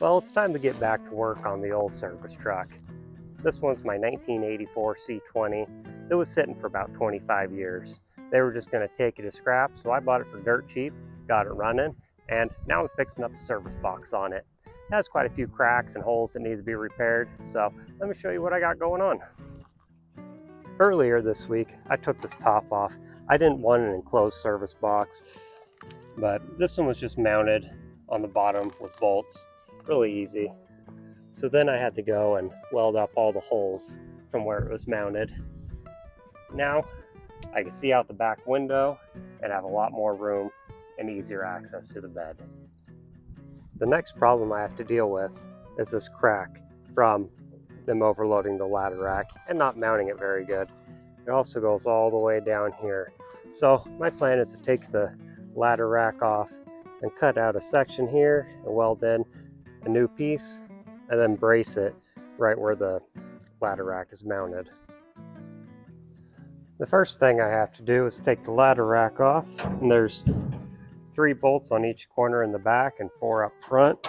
Well, it's time to get back to work on the old service truck. This one's my 1984 C20. It was sitting for about 25 years. They were just going to take it as scrap, so I bought it for dirt cheap, got it running, and now I'm fixing up a service box on it. It has quite a few cracks and holes that need to be repaired, so let me show you what I got going on. Earlier this week, I took this top off. I didn't want an enclosed service box, but this one was just mounted on the bottom with bolts. Really easy. So then I had to go and weld up all the holes from where it was mounted. Now I can see out the back window and have a lot more room and easier access to the bed. The next problem I have to deal with is this crack from them overloading the ladder rack and not mounting it very good. It also goes all the way down here. So my plan is to take the ladder rack off and cut out a section here and weld in a new piece and then brace it right where the ladder rack is mounted. The first thing I have to do is take the ladder rack off, and there's 3 bolts on each corner in the back and 4 up front.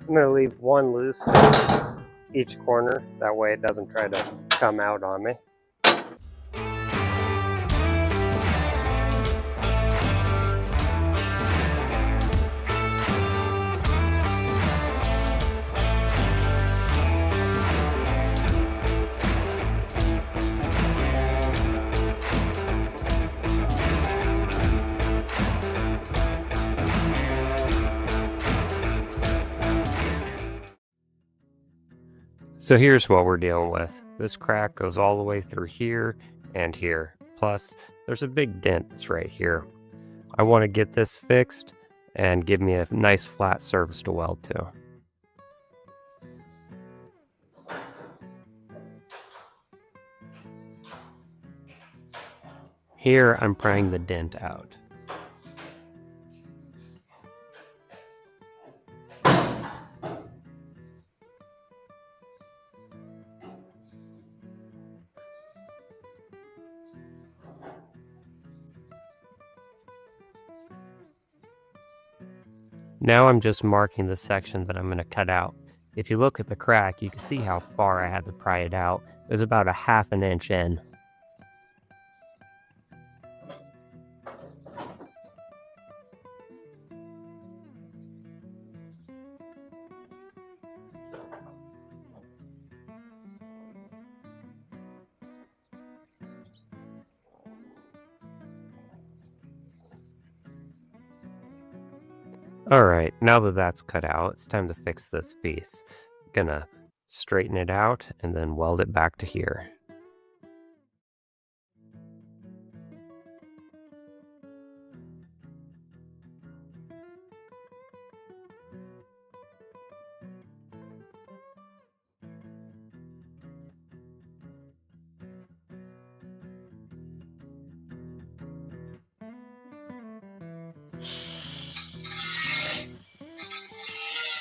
I'm going to leave one loose in each corner, that way it doesn't try to come out on me. So here's what we're dealing with. This crack goes all the way through here and here. Plus, there's a big dent that's right here. I want to get this fixed and give me a nice flat surface to weld to. Here, I'm prying the dent out. Now I'm just marking the section that I'm going to cut out. If you look at the crack, you can see how far I had to pry it out. It was about a ½ an inch in. Alright, now that that's cut out, it's time to fix this piece. Gonna straighten it out and then weld it back to here.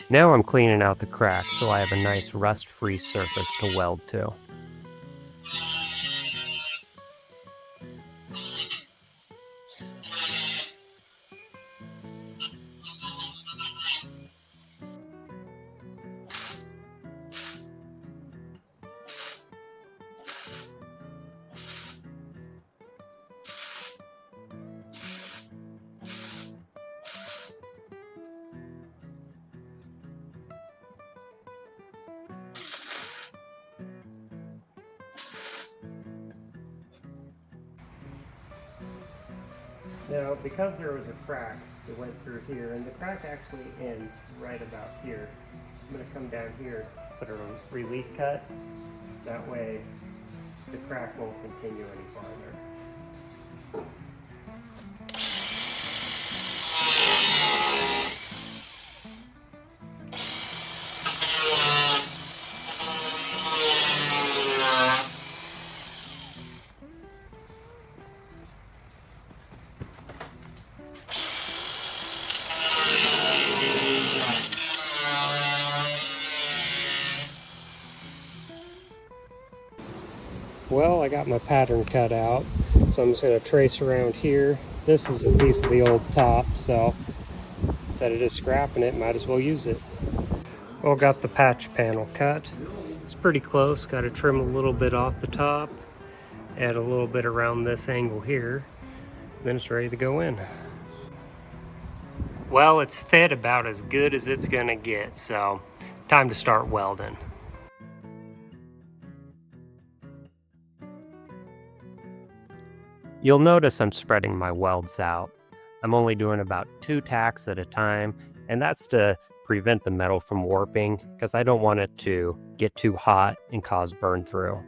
Now I'm cleaning out the crack so I have a nice rust-free surface to weld to. Now, because there was a crack that went through here, and the crack actually ends right about here, I'm going to come down here, put a relief cut. That way, the crack won't continue any farther. Well, I got my pattern cut out, so I'm just going to trace around here. This is a piece of the old top, so instead of just scrapping it, might as well use it. Well, got the patch panel cut. It's pretty close. Got to trim a little bit off the top, add a little bit around this angle here, then it's ready to go in. Well, it's fit about as good as it's going to get, so time to start welding. You'll notice I'm spreading my welds out. I'm only doing about 2 tacks at a time, and that's to prevent the metal from warping because I don't want it to get too hot and cause burn through.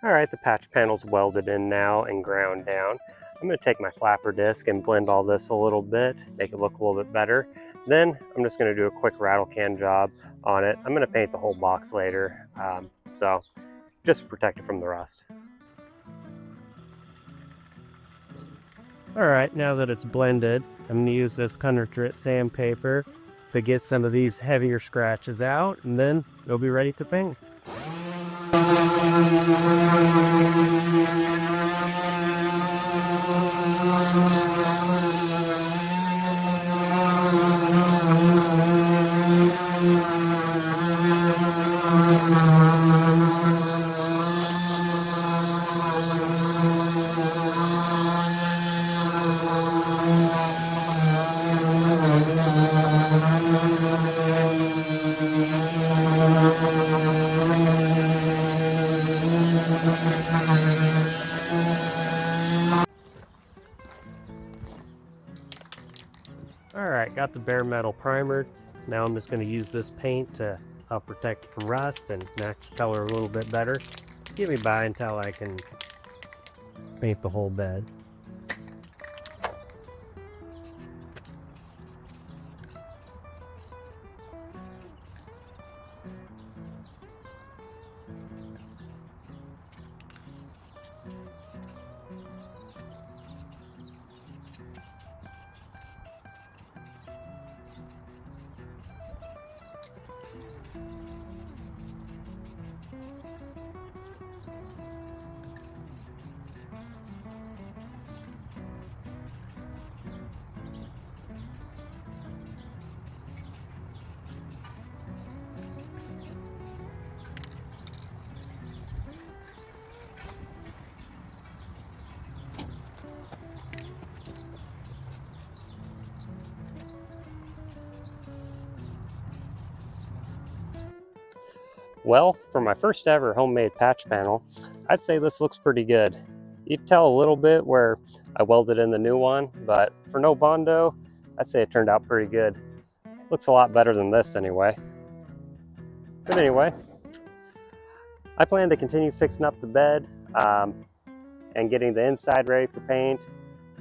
All right, the patch panel's welded in now and ground down. I'm going to take my flapper disc and blend all this a little bit, make it look a little bit better. Then I'm just going to do a quick rattle can job on it. I'm going to paint the whole box later, so just to protect it from the rust. All right, now that it's blended, I'm going to use this Grit sandpaper to get some of these heavier scratches out, and then it'll be ready to paint. Alright, got the bare metal primer. Now I'm just going to use this paint to help protect it from rust and match the color a little bit better. Get me by until I can paint the whole bed. Well, for my first ever homemade patch panel, I'd say this looks pretty good. You can tell a little bit where I welded in the new one, but for no Bondo, I'd say it turned out pretty good. Looks a lot better than this anyway. But anyway, I plan to continue fixing up the bed and getting the inside ready for paint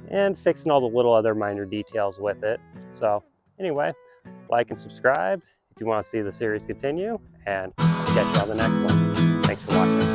and fixing all the little other minor details with it. So anyway, like and subscribe if you want to see the series continue, and catch you on the next one. Thanks for watching.